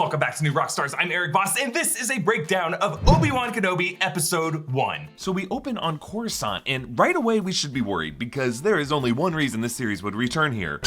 Welcome back to New Rockstars. I'm Erik Voss, and this is a breakdown of Obi-Wan Kenobi Episode 1. So we open on Coruscant, and right away we should be worried, because there is only one reason this series would return here.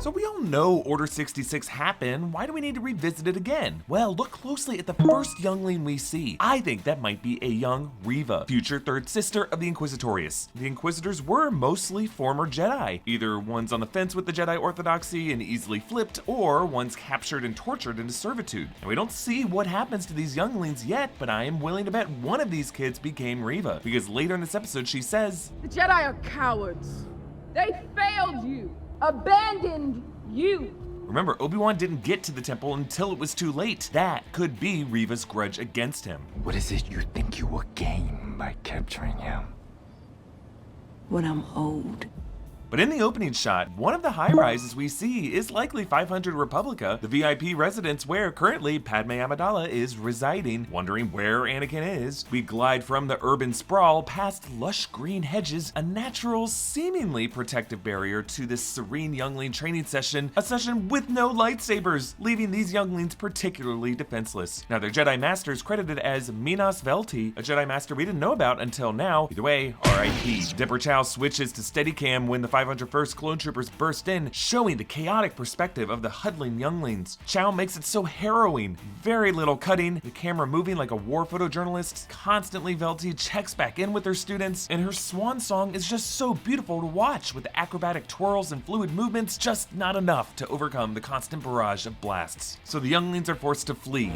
So we all know Order 66 happened, why do we need to revisit it again? Well, look closely at the first youngling we see. I think that might be a young Reva, future third sister of the Inquisitorius. The Inquisitors were mostly former Jedi, either ones on the fence with the Jedi orthodoxy and easily flipped, or ones captured and tortured into servitude. And we don't see what happens to these younglings yet, but I am willing to bet one of these kids became Reva, because later in this episode she says, "The Jedi are cowards. They failed you. Abandoned you." Remember, Obi-Wan didn't get to the temple until it was too late. That could be Reva's grudge against him. What is it you think you will gain by capturing him? When I'm old. But in the opening shot, one of the high-rises we see is likely 500 Republica, the VIP residence where currently Padme Amidala is residing. Wondering where Anakin is, we glide from the urban sprawl past lush green hedges, a natural, seemingly protective barrier to this serene youngling training session, a session with no lightsabers, leaving these younglings particularly defenseless. Now their Jedi Master is credited as Minas Velti, a Jedi Master we didn't know about until now. Either way, R.I.P. Dipper Chow switches to Steadicam when the 501st clone troopers burst in, showing the chaotic perspective of the huddling younglings. Chow makes it so harrowing. Very little cutting, the camera moving like a war photojournalist. Constantly Velti checks back in with her students, and her swan song is just so beautiful to watch, with acrobatic twirls and fluid movements, just not enough to overcome the constant barrage of blasts. So the younglings are forced to flee.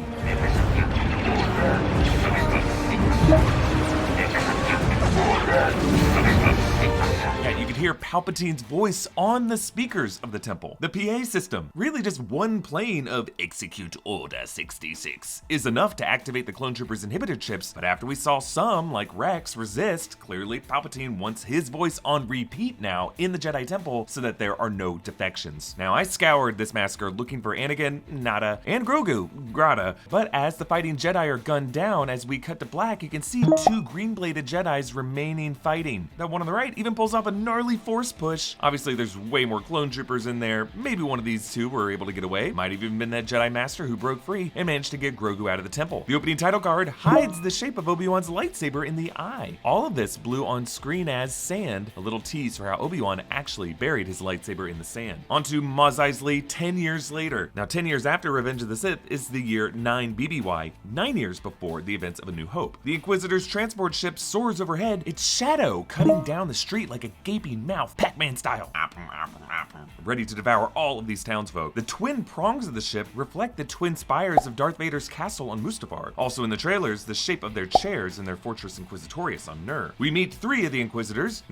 Yeah, you could hear Palpatine's voice on the speakers of the temple. The PA system, really just one plane of Execute Order 66, is enough to activate the clone troopers' inhibitor chips, but after we saw some, like Rex, resist, clearly Palpatine wants his voice on repeat now in the Jedi Temple so that there are no defections. Now, I scoured this massacre looking for Anakin, nada, and Grogu, grata, but as the fighting Jedi are gunned down, as we cut to black, you can see two green-bladed Jedis remaining fighting. That one on the right even pulls off a gnarly force push. Obviously, there's way more clone troopers in there. Maybe one of these two were able to get away. Might have even been that Jedi Master who broke free and managed to get Grogu out of the temple. The opening title card hides the shape of Obi-Wan's lightsaber in the eye. All of this blue on screen as sand, a little tease for how Obi-Wan actually buried his lightsaber in the sand. On to Mos Eisley 10 years later. Now, 10 years after Revenge of the Sith is the year 9 BBY, 9 years before the events of A New Hope. The Inquisitor's transport ship soars overhead, its shadow cutting down the street like a gaping mouth, Pac-Man style, ready to devour all of these townsfolk. The twin prongs of the ship reflect the twin spires of Darth Vader's castle on Mustafar. Also in the trailers, the shape of their chairs in their Fortress Inquisitorius on Nur. We meet 3 of the Inquisitors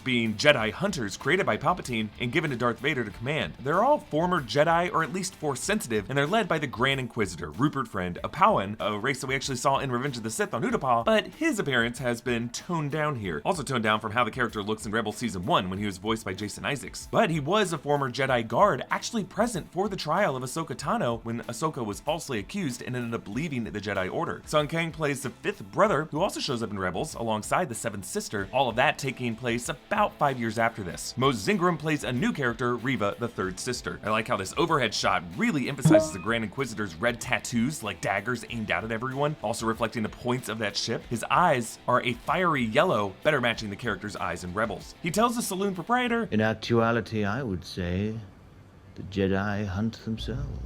being Jedi hunters created by Palpatine and given to Darth Vader to command. They're all former Jedi, or at least Force sensitive, and they're led by the Grand Inquisitor, Rupert Friend, a Pau'an, a race that we actually saw in Revenge of the Sith on Utapau, but his appearance has been toned down here. Also toned down from how the character looks in Rebels Season 1 when he was voiced by Jason Isaacs. But he was a former Jedi guard, actually present for the trial of Ahsoka Tano when Ahsoka was falsely accused and ended up leaving the Jedi Order. Sung Kang plays the 5th brother, who also shows up in Rebels alongside the 7th sister, all of that taking place about 5 years after this. Mose Zingram plays a new character, Reva, the 3rd sister. I like how this overhead shot really emphasizes the Grand Inquisitor's red tattoos like daggers aimed out at everyone, also reflecting the points of that ship. His eyes are a fiery yellow, better matching the character's eyes in Rebels. He tells the saloon proprietor, "In actuality, I would say the Jedi hunt themselves."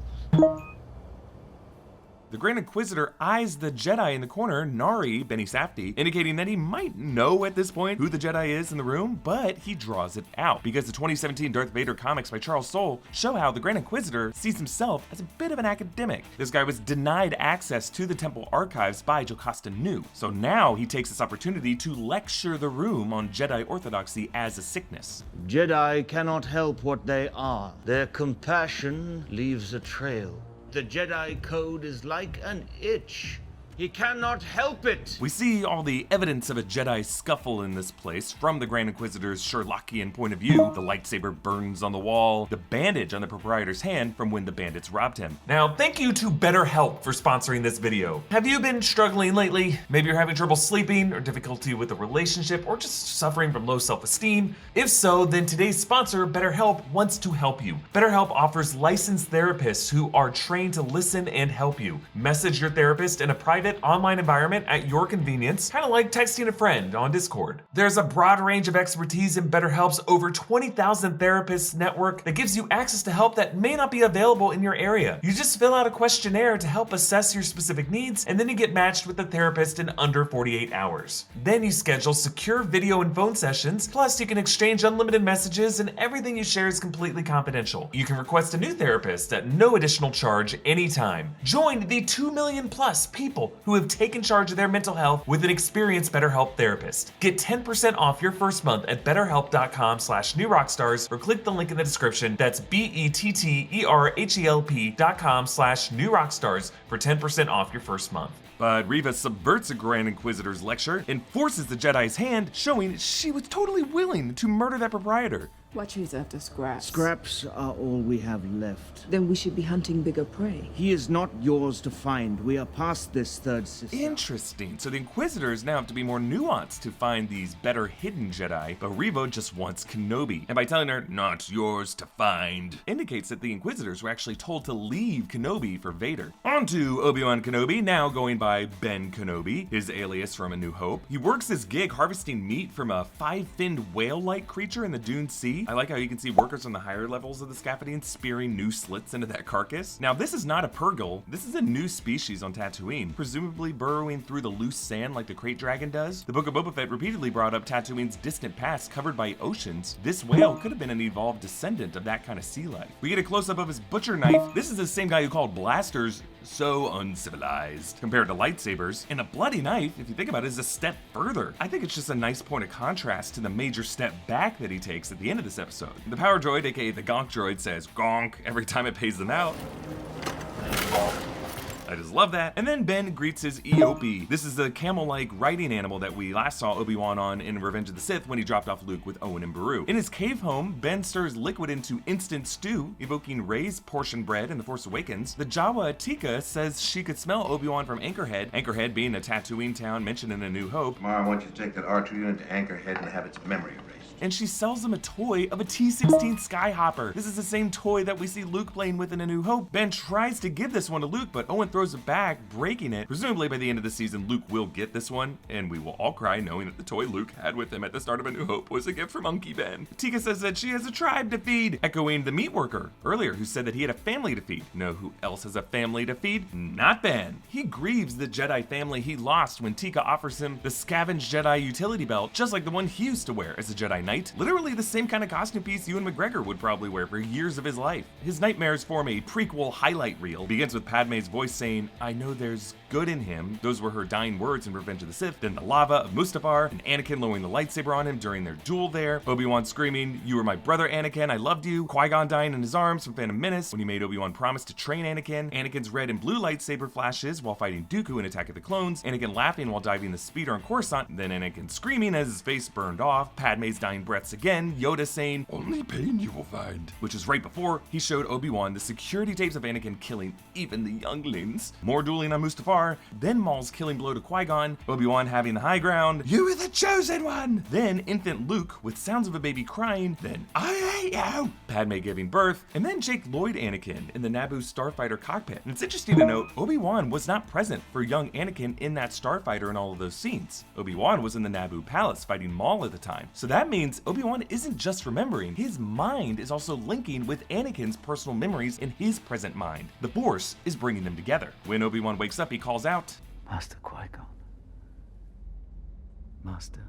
The Grand Inquisitor eyes the Jedi in the corner, Nari, Benny Safdie, indicating that he might know at this point who the Jedi is in the room, but he draws it out, because the 2017 Darth Vader comics by Charles Soule show how the Grand Inquisitor sees himself as a bit of an academic. This guy was denied access to the temple archives by Jocasta Nu, so now he takes this opportunity to lecture the room on Jedi orthodoxy as a sickness. Jedi cannot help what they are. Their compassion leaves a trail. The Jedi code is like an itch. He cannot help it. We see all the evidence of a Jedi scuffle in this place from the Grand Inquisitor's Sherlockian point of view. The lightsaber burns on the wall, the bandage on the proprietor's hand from when the bandits robbed him. Now, thank you to BetterHelp for sponsoring this video. Have you been struggling lately? Maybe you're having trouble sleeping or difficulty with a relationship or just suffering from low self-esteem? If so, then today's sponsor, BetterHelp, wants to help you. BetterHelp offers licensed therapists who are trained to listen and help you. Message your therapist in a private online environment at your convenience, kind of like texting a friend on Discord. There's a broad range of expertise in BetterHelp's over 20,000 therapists network that gives you access to help that may not be available in your area. You just fill out a questionnaire to help assess your specific needs, and then you get matched with a therapist in under 48 hours. Then you schedule secure video and phone sessions, plus you can exchange unlimited messages and everything you share is completely confidential. You can request a new therapist at no additional charge anytime. Join the 2 million plus people who have taken charge of their mental health with an experienced BetterHelp therapist. Get 10% off your first month at betterhelp.com/newrockstars or click the link in the description. That's betterhelp.com/newrockstars for 10% off your first month. But Reva subverts a Grand Inquisitor's lecture and forces the Jedi's hand, showing she was totally willing to murder that proprietor. What she's after scraps. Scraps are all we have left. Then we should be hunting bigger prey. He is not yours to find. We are past this, third sister. Interesting. So the Inquisitors now have to be more nuanced to find these better hidden Jedi, but Reva just wants Kenobi. And by telling her, not yours to find, indicates that the Inquisitors were actually told to leave Kenobi for Vader. On to Obi-Wan Kenobi, now going by Ben Kenobi, his alias from A New Hope. He works his gig harvesting meat from a 5-finned whale-like creature in the Dune Sea. I like how you can see workers on the higher levels of the scaffolding spearing new slits into that carcass. Now, this is not a Purgle. This is a new species on Tatooine, presumably burrowing through the loose sand like the Krayt Dragon does. The Book of Boba Fett repeatedly brought up Tatooine's distant past covered by oceans. This whale could have been an evolved descendant of that kind of sea life. We get a close-up of his butcher knife. This is the same guy who called blasters so uncivilized compared to lightsabers. And a bloody knife, if you think about it, is a step further. I think it's just a nice point of contrast to the major step back that he takes at the end of this episode. The power droid, aka the gonk droid, says gonk every time it pays them out. I just love that. And then Ben greets his Eopie. This is the camel-like riding animal that we last saw Obi-Wan on in Revenge of the Sith when he dropped off Luke with Owen and Beru. In his cave home, Ben stirs liquid into instant stew, evoking Rey's portion bread in The Force Awakens. The Jawa Atika says she could smell Obi-Wan from Anchorhead, Anchorhead being a Tatooine town mentioned in A New Hope. Tomorrow I want you to take that R2 unit to Anchorhead and have its memory erased. And she sells him a toy of a T-16 Skyhopper. This is the same toy that we see Luke playing with in A New Hope. Ben tries to give this one to Luke, but Owen throws it back, breaking it. Presumably by the end of the season, Luke will get this one, and we will all cry knowing that the toy Luke had with him at the start of A New Hope was a gift from Unky Ben. Tika says that she has a tribe to feed, echoing the meat worker earlier who said that he had a family to feed. Know who else has a family to feed? Not Ben. He grieves the Jedi family he lost when Tika offers him the scavenged Jedi utility belt, just like the one he used to wear as a Jedi Knight. Literally the same kind of costume piece Ewan McGregor would probably wear for years of his life. His nightmares form a prequel highlight reel. Begins with Padme's voice saying, "I know there's good in him." Those were her dying words in Revenge of the Sith. Then the lava of Mustafar, and Anakin lowering the lightsaber on him during their duel there. Obi-Wan screaming, "You were my brother, Anakin, I loved you." Qui-Gon dying in his arms from Phantom Menace when he made Obi-Wan promise to train Anakin. Anakin's red and blue lightsaber flashes while fighting Dooku in Attack of the Clones. Anakin laughing while diving the speeder on Coruscant. Then Anakin screaming as his face burned off. Padme's dying breaths again. Yoda saying, "Only pain you will find," which is right before he showed Obi-Wan the security tapes of Anakin killing even the younglings. More dueling on Mustafar. Then Maul's killing blow to Qui-Gon. Obi-Wan having the high ground. "You were the chosen one." Then infant Luke with sounds of a baby crying. Then, "I hate you." Padme giving birth. And then Jake Lloyd Anakin in the Naboo starfighter cockpit. And it's interesting to note, Obi-Wan was not present for young Anakin in that starfighter in all of those scenes. Obi-Wan was in the Naboo palace fighting Maul at the time. So that means Obi-Wan isn't just remembering, his mind is also linking with Anakin's personal memories in his present mind. The Force is bringing them together. When Obi-Wan wakes up, he calls out, Master Qui-Gon. Master.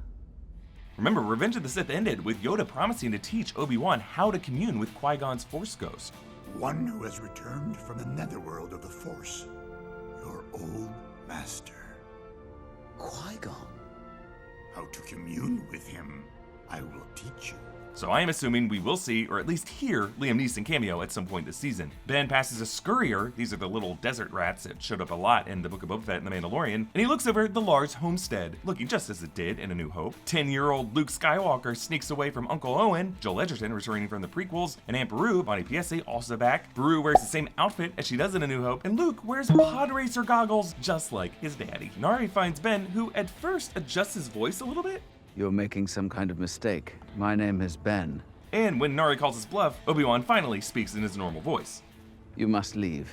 Remember, Revenge of the Sith ended with Yoda promising to teach Obi-Wan how to commune with Qui-Gon's Force Ghost. One who has returned from the netherworld of the Force, your old master. Qui-Gon? How to commune with him, I will teach you. So I am assuming we will see, or at least hear, Liam Neeson cameo at some point this season. Ben passes a scurrier, these are the little desert rats that showed up a lot in the Book of Boba Fett and The Mandalorian, and he looks over the Lars homestead, looking just as it did in A New Hope. 10-year-old Luke Skywalker sneaks away from Uncle Owen, Joel Edgerton returning from the prequels, and Aunt Beru, Bonnie Piesse, also back. Beru wears the same outfit as she does in A New Hope, and Luke wears pod racer goggles just like his daddy. Nari finds Ben, who at first adjusts his voice a little bit. You're making some kind of mistake. My name is Ben. And when Nari calls his bluff, Obi-Wan finally speaks in his normal voice. You must leave.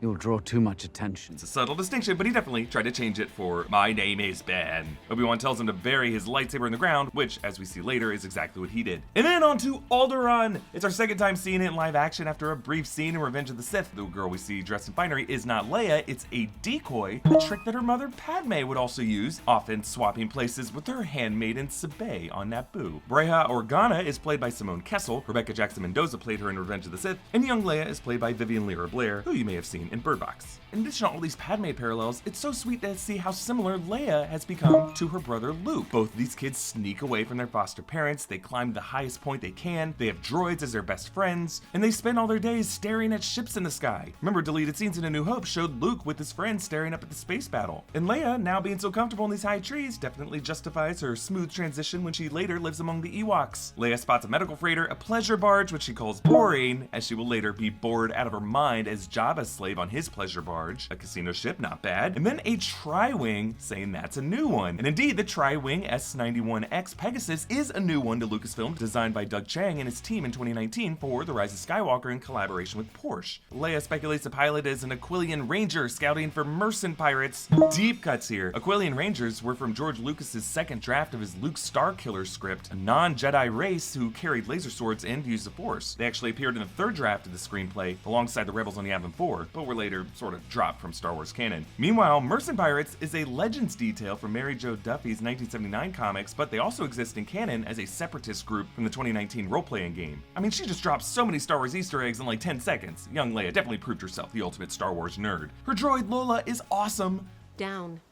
You'll draw too much attention. It's a subtle distinction, but he definitely tried to change it for "My name is Ben." Obi-Wan tells him to bury his lightsaber in the ground, which, as we see later, is exactly what he did. And then on to Alderaan! It's our second time seeing it in live action after a brief scene in Revenge of the Sith. The girl we see dressed in finery is not Leia, it's a decoy, a trick that her mother Padme would also use, often swapping places with her handmaiden Sabé on Naboo. Breha Organa is played by Simone Kessel, Rebecca Jackson Mendoza played her in Revenge of the Sith, and Young Leia is played by Vivian Lyra Blair, who you may have seen in Bird Box. In addition to all these Padme parallels, it's so sweet to see how similar Leia has become to her brother Luke. Both of these kids sneak away from their foster parents, they climb the highest point they can, they have droids as their best friends, and they spend all their days staring at ships in the sky. Remember, deleted scenes in A New Hope showed Luke with his friends staring up at the space battle. And Leia, now being so comfortable in these high trees, definitely justifies her smooth transition when she later lives among the Ewoks. Leia spots a medical freighter, a pleasure barge, which she calls boring, as she will later be bored out of her mind as Jabba's slave on his pleasure barge, a casino ship, not bad, and then a Tri-Wing, saying that's a new one. And indeed, the Tri-Wing S91X Pegasus is a new one to Lucasfilm, designed by Doug Chang and his team in 2019 for The Rise of Skywalker in collaboration with Porsche. Leia speculates the pilot is an Aquilian Ranger scouting for Mercen pirates. Deep cuts here. Aquilian Rangers were from George Lucas's second draft of his Luke Starkiller script, a non-Jedi race who carried laser swords and used the Force. They actually appeared in the third draft of the screenplay alongside the rebels on Yavin 4, but were later sort of dropped from Star Wars canon. Meanwhile, Mercen Pirates is a Legends detail from Mary Jo Duffy's 1979 comics, but they also exist in canon as a separatist group from the 2019 role-playing game. I mean, she just dropped so many Star Wars Easter eggs in like 10 seconds. Young Leia definitely proved herself the ultimate Star Wars nerd. Her droid Lola is awesome. Down.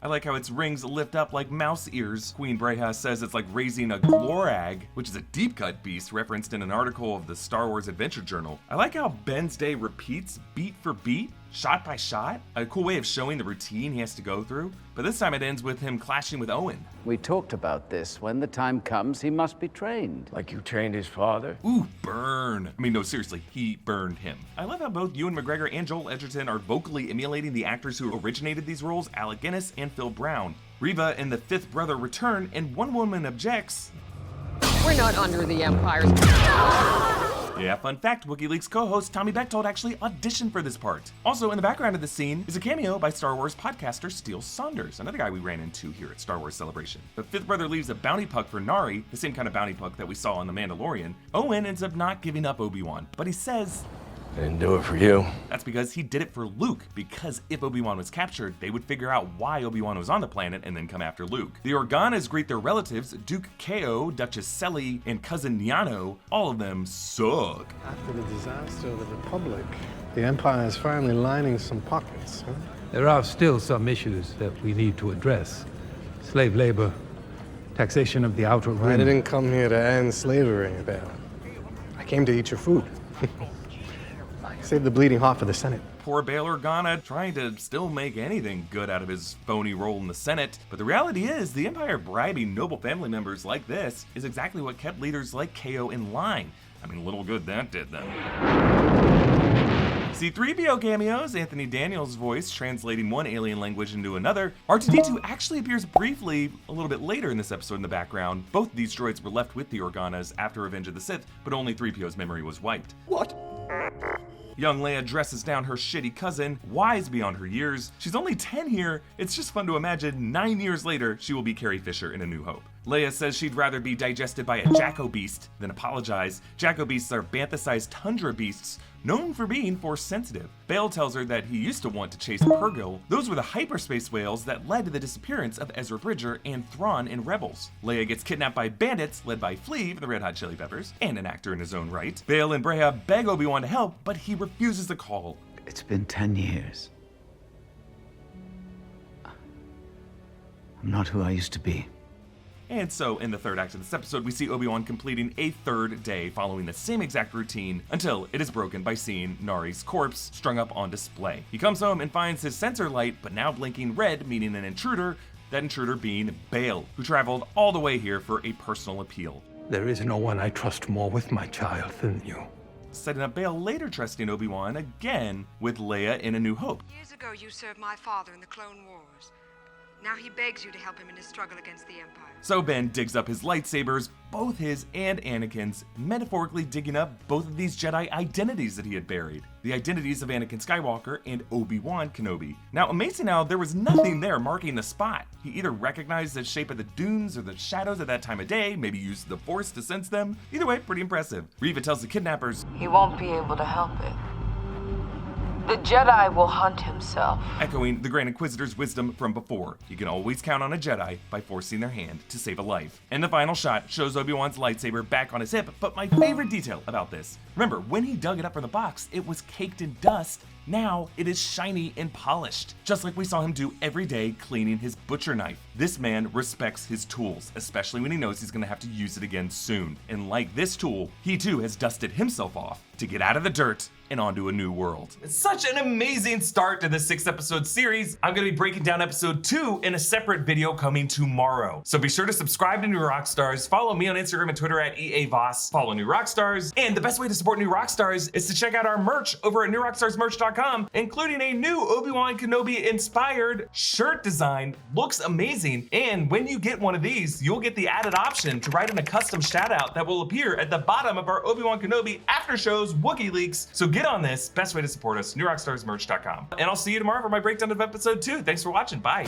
I like how its rings lift up like mouse ears. Queen Breha says it's like raising a Glorag, which is a deep cut beast referenced in an article of the Star Wars Adventure Journal. I like how Ben's day repeats beat for beat, shot by shot. A cool way of showing the routine he has to go through. But this time it ends with him clashing with Owen. We talked about this. When the time comes, he must be trained. Like you trained his father? Ooh, burn. I mean, no, seriously, he burned him. I love how both Ewan McGregor and Joel Edgerton are vocally emulating the actors who originated these roles, Alec Guinness and Phil Brown. Reva and the fifth brother return, and one woman objects. We're not under the Empire's... Yeah, fun fact, WikiLeaks co-host Tommy Bechtold actually auditioned for this part. Also, in the background of the scene is a cameo by Star Wars podcaster Steele Saunders, another guy we ran into here at Star Wars Celebration. The fifth brother leaves a bounty puck for Nari, the same kind of bounty puck that we saw on The Mandalorian. Owen ends up not giving up Obi-Wan, but he says, I didn't do it for you. that's because he did it for Luke, because if Obi-Wan was captured, they would figure out why Obi-Wan was on the planet and then come after Luke. The Organas greet their relatives, Duke Ko, Duchess Selly, and cousin Yano. All of them suck. After the disaster of the Republic, the Empire is finally lining some pockets, huh? There are still some issues that we need to address. Slave labor, taxation of the Outer Rim. I didn't come here to end slavery, Bale. I came to eat your food. Save the bleeding heart for the Senate. Poor Bail Organa trying to still make anything good out of his phony role in the Senate. But the reality is, the Empire bribing noble family members like this is exactly what kept leaders like KO in line. I mean, little good that did them. C-3PO cameos, Anthony Daniels' voice translating one alien language into another. R2-D2 actually appears briefly a little bit later in this episode in the background. Both these droids were left with the Organas after Revenge of the Sith, but only 3PO's memory was wiped. What? Young Leia dresses down her shitty cousin, wise beyond her years. She's only 10 here. It's just fun to imagine 9 years later she will be Carrie Fisher in A New Hope. Leia says she'd rather be digested by a Jacko beast than apologize. Jacko beasts are bantha-sized tundra beasts known for being force sensitive. Bail tells her that he used to want to chase Purrgil. Those were the hyperspace whales that led to the disappearance of Ezra Bridger and Thrawn in Rebels. Leia gets kidnapped by bandits led by Flea from the Red Hot Chili Peppers, and an actor in his own right. Bail and Breha beg Obi-Wan to help, but he refuses the call. It's been 10 years. I'm not who I used to be. And so in the third act of this episode, we see Obi-Wan completing a third day following the same exact routine until it is broken by seeing Nari's corpse strung up on display. He comes home and finds his sensor light, but now blinking red, meaning an intruder, that intruder being Bail, who traveled all the way here for a personal appeal. There is no one I trust more with my child than you. Setting up Bail later trusting Obi-Wan again with Leia in A New Hope. Years ago, you served my father in the Clone Wars. Now he begs you to help him in his struggle against the Empire. So Ben digs up his lightsabers, both his and Anakin's, metaphorically digging up both of these Jedi identities that he had buried. The identities of Anakin Skywalker and Obi-Wan Kenobi. Now, amazing how there was nothing there marking the spot. He either recognized the shape of the dunes or the shadows at that time of day, maybe used the Force to sense them. Either way, pretty impressive. Reva tells the kidnappers, "He won't be able to help it. The Jedi will hunt himself." Echoing the Grand Inquisitor's wisdom from before. You can always count on a Jedi by forcing their hand to save a life. And the final shot shows Obi-Wan's lightsaber back on his hip, but my favorite detail about this, remember, when he dug it up from the box, it was caked in dust. Now it is shiny and polished, just like we saw him do every day cleaning his butcher knife. This man respects his tools, especially when he knows he's gonna have to use it again soon. And like this tool, he too has dusted himself off to get out of the dirt and onto a new world. It's such an amazing start to the 6-episode series. I'm gonna be breaking down episode 2 in a separate video coming tomorrow. So be sure to subscribe to New Rockstars, follow me on Instagram and Twitter at EA Voss, follow New Rockstars, and the best way to support New Rockstars is to check out our merch over at newrockstarsmerch.com, including a new Obi-Wan Kenobi inspired shirt design. Looks amazing, and when you get one of these, you'll get the added option to write in a custom shout out that will appear at the bottom of our Obi-Wan Kenobi after shows Wookiee leaks. So get on this. Best way to support us, newrockstarsmerch.com. And I'll see you tomorrow for my breakdown of episode 2. Thanks for watching. Bye.